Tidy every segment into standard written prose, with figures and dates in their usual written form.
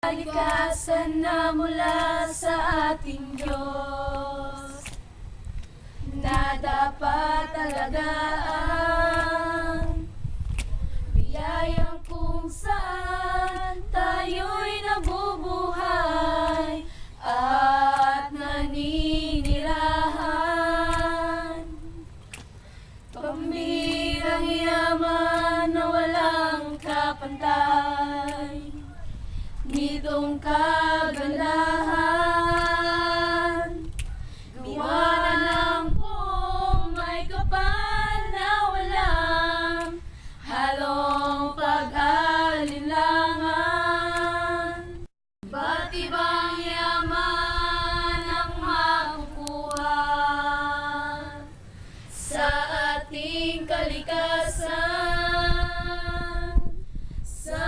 Kalikasan na mula sa ating Diyos, na dapat alagaan, biyayang kung saan tayo'y nabubuhay at naninirahan. Pambirang yaman na walang kapantay, nitong kagandahan, gawa ng kung may kapal na walang halong pag-alinlangan. Ba't ibang yaman ang makukuha sa ating kalikasan, sa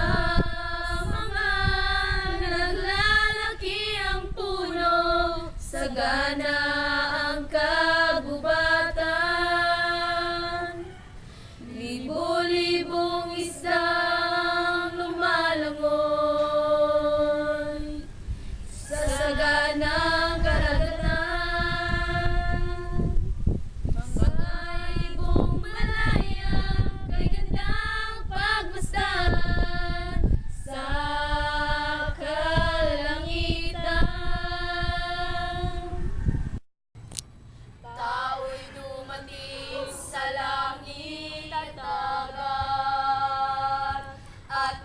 sagana ang kagubatan, libo-libong isang lumalangoy sa saganang karagatan. Mga ibong malaya kay gandang pagmasdan sa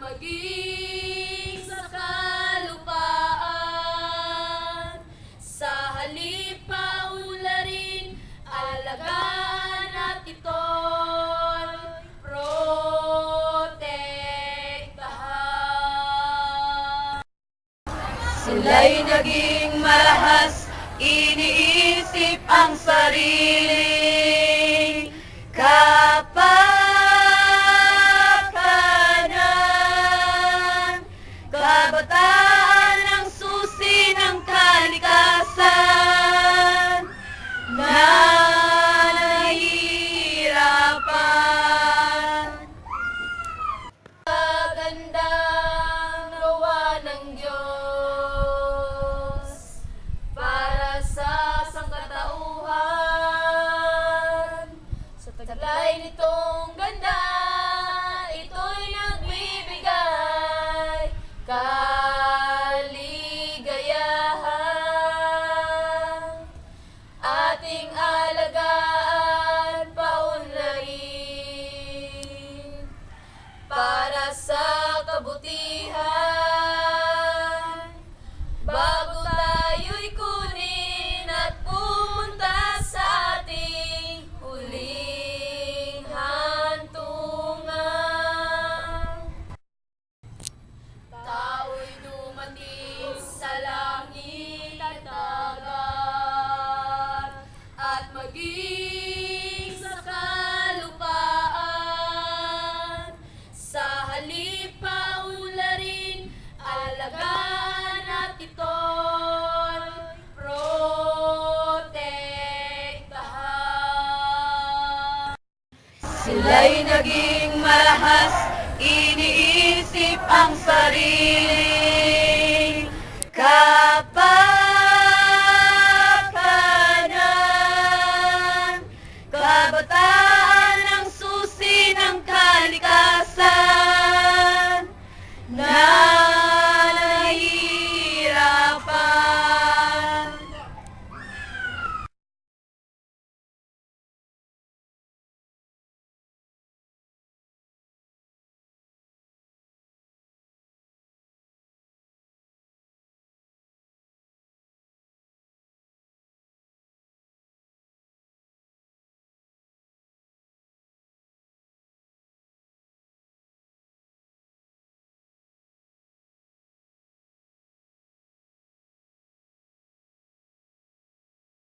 maging sa kalupaan, sa halip paularin, alagaan at ito'y protektahan. Sila'y naging marahas, iniisip ang sarili, kabataan ang susi ng kalikasan, na nahihirapan. Kagandang gawa ng Diyos para sa sangkatauhan, sa taglay nitong ganda, ito'y nagbibigay kaligayahan. Ating alagaan paunlarin para sa kabutihan, bago tayo'y kunin at pumunta sa ating huling hantungan. Tao'y dumating sa langit at dagat, at maging sa kalupaan, sa halip paularin, alagaan at ito'y protektahan. Sila'y naging marahas, iniisip ang sarili,